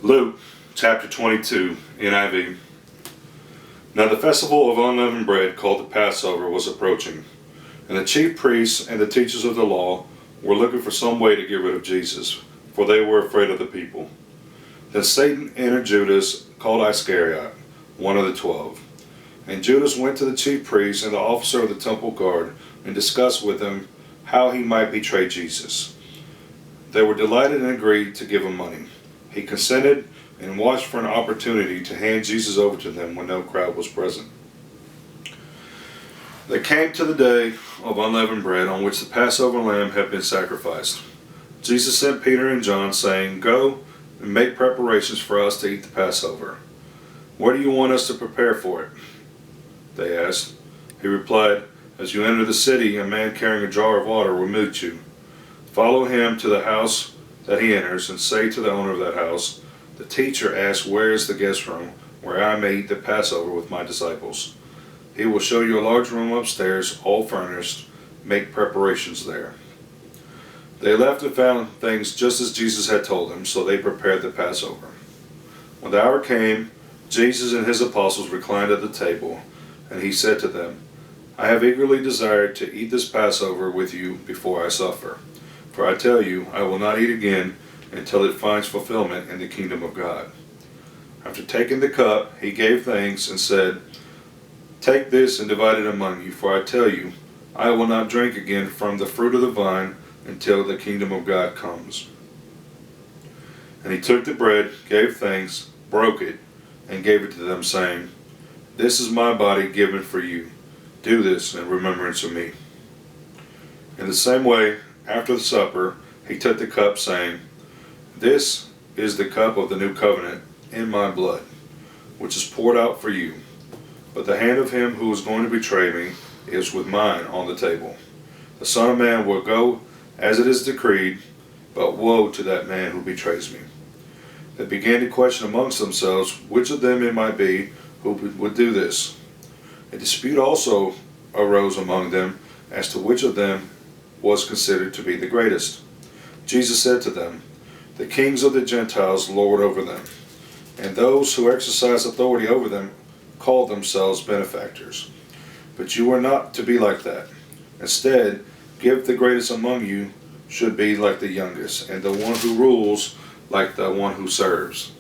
Luke chapter 22, NIV. Now the festival of unleavened bread, called the Passover, was approaching, and the chief priests and the teachers of the law were looking for some way to get rid of Jesus, for they were afraid of the people. Then Satan entered Judas, called Iscariot, one of the 12. And Judas went to the chief priests and the officer of the temple guard and discussed with them how he might betray Jesus. They were delighted and agreed to give him money. He consented and watched for an opportunity to hand Jesus over to them when no crowd was present. They came to the day of unleavened bread on which the Passover lamb had been sacrificed. Jesus sent Peter and John, saying, "Go and make preparations for us to eat the Passover." "Where do you want us to prepare for it?" they asked. He replied, "As you enter the city, a man carrying a jar of water will meet you. Follow him to the house that he enters, and say to the owner of that house, 'The teacher asks, where is the guest room, where I may eat the Passover with my disciples?' He will show you a large room upstairs, all furnished. Make preparations there." They left and found things just as Jesus had told them, so they prepared the Passover. When the hour came, Jesus and his apostles reclined at the table, and he said to them, "I have eagerly desired to eat this Passover with you before I suffer. For I tell you, I will not eat again until it finds fulfillment in the kingdom of God." After taking the cup, he gave thanks and said, "Take this and divide it among you, for I tell you, I will not drink again from the fruit of the vine until the kingdom of God comes." And he took the bread, gave thanks, broke it, and gave it to them, saying, "This is my body given for you. Do this in remembrance of me." In the same way, after the supper, he took the cup, saying, "This is the cup of the new covenant in my blood, which is poured out for you. But the hand of him who is going to betray me is with mine on the table. The Son of Man will go as it is decreed, but woe to that man who betrays me." They began to question amongst themselves which of them it might be who would do this. A dispute also arose among them as to which of them was considered to be the greatest. Jesus said to them, "The kings of the Gentiles lord over them, and those who exercise authority over them call themselves benefactors. But you are not to be like that. Instead, give the greatest among you should be like the youngest, and the one who rules like the one who serves.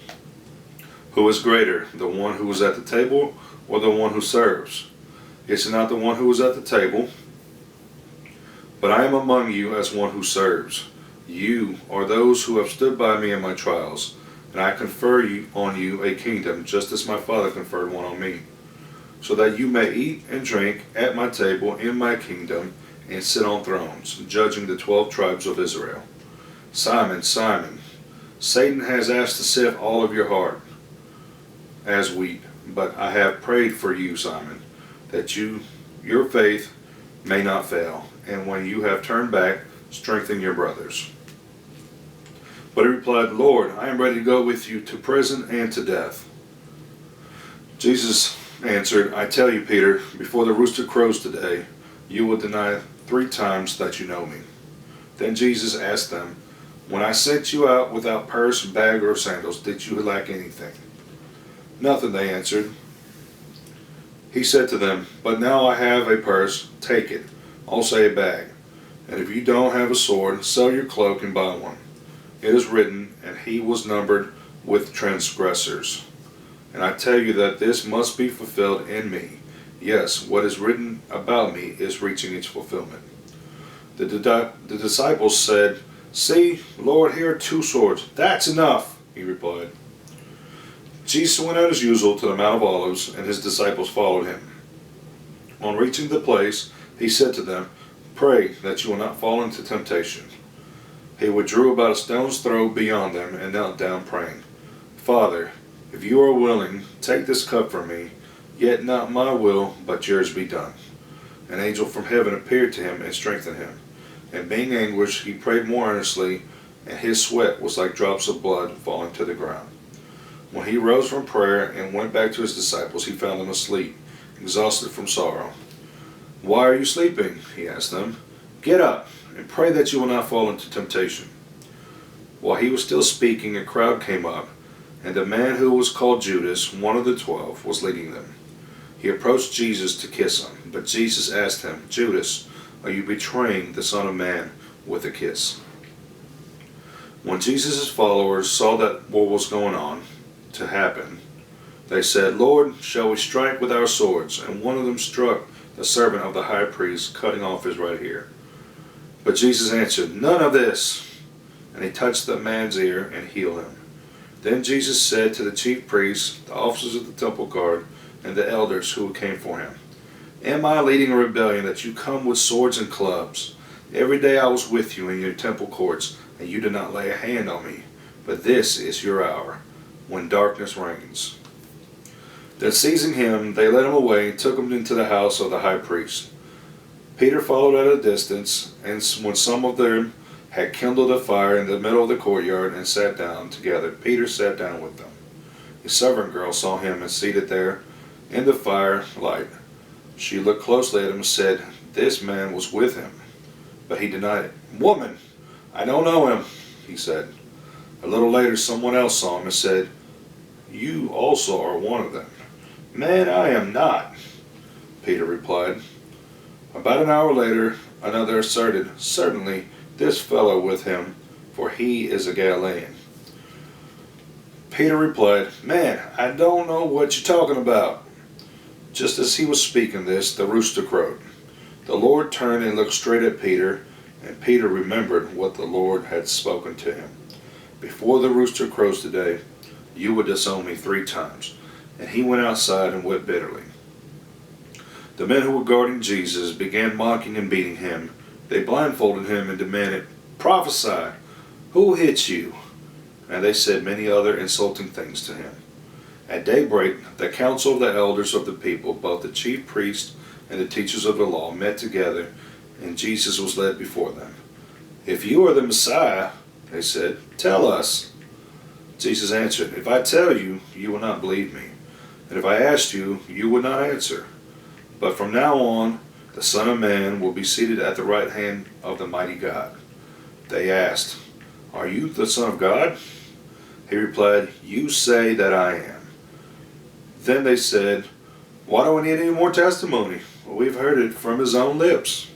Who is greater, the one who is at the table or the one who serves? Is it not the one who is at the table? But I am among you as one who serves. You are those who have stood by me in my trials, and I confer on you a kingdom, just as my Father conferred one on me, so that you may eat and drink at my table in my kingdom and sit on thrones, judging the 12 tribes of Israel. Simon, Simon, Satan has asked to sift all of your heart as wheat, but I have prayed for you, Simon, that your faith may not fail, and when you have turned back, strengthen your brothers." But he replied, "Lord, I am ready to go with you to prison and to death." Jesus answered, "I tell you, Peter, before the rooster crows today, you will deny 3 times that you know me." Then Jesus asked them, "When I sent you out without purse, bag, or sandals, did you lack anything?" "Nothing," they answered. He said to them, "But now I have a purse, take it, also a bag. And if you don't have a sword, sell your cloak and buy one. It is written, and he was numbered with transgressors. And I tell you that this must be fulfilled in me. Yes, what is written about me is reaching its fulfillment." The disciples said, "See, Lord, here are 2 swords. That's enough," he replied. Jesus went out as usual to the Mount of Olives, and his disciples followed him. On reaching the place, he said to them, "Pray that you will not fall into temptation." He withdrew about a stone's throw beyond them and knelt down praying, "Father, if you are willing, take this cup from me, yet not my will, but yours be done." An angel from heaven appeared to him and strengthened him. And being anguished, he prayed more earnestly, and his sweat was like drops of blood falling to the ground. When he rose from prayer and went back to his disciples, he found them asleep, exhausted from sorrow. "Why are you sleeping?" he asked them. "Get up and pray that you will not fall into temptation." While he was still speaking, a crowd came up, and the man who was called Judas, one of the 12, was leading them. He approached Jesus to kiss him, but Jesus asked him, Judas, are you betraying the Son of Man with a kiss? When Jesus' followers saw that what was going on to happen, they said, Lord, shall we strike with our swords? And one of them struck the servant of the high priest, cutting off his right ear. But Jesus answered, none of this. And he touched the man's ear and healed him. Then Jesus said to the chief priests, the officers of the temple guard, and the elders who came for him, am I leading a rebellion that you come with swords and clubs? Every day I was with you in your temple courts, and you did not lay a hand on me. But this is your hour, when darkness reigns. Then seizing him, they led him away and took him into the house of the high priest. Peter followed at a distance, and when some of them had kindled a fire in the middle of the courtyard and sat down together, Peter sat down with them. A servant girl saw him and seated there in the firelight. She looked closely at him and said, this man was with him. But he denied it. Woman, I don't know him, he said. A little later someone else saw him and said, you also are one of them. Man, I am not, Peter replied. About an hour later, another asserted, certainly this fellow with him, for he is a Galilean. Peter replied, man, I don't know what you're talking about. Just as he was speaking this, the rooster crowed. The Lord turned and looked straight at Peter, and Peter remembered what the Lord had spoken to him. Before the rooster crows today, you will disown me 3 times. And he went outside and wept bitterly. The men who were guarding Jesus began mocking and beating him. They blindfolded him and demanded, prophesy, who hit you? And they said many other insulting things to him. At daybreak, the council of the elders of the people, both the chief priests and the teachers of the law, met together, and Jesus was led before them. If you are the Messiah, they said, tell us. Jesus answered, if I tell you, you will not believe me. And if I asked you, you would not answer. But from now on, the Son of Man will be seated at the right hand of the mighty God. They asked, are you the Son of God? He replied, you say that I am. Then they said, why do we need any more testimony? Well, we've heard it from his own lips.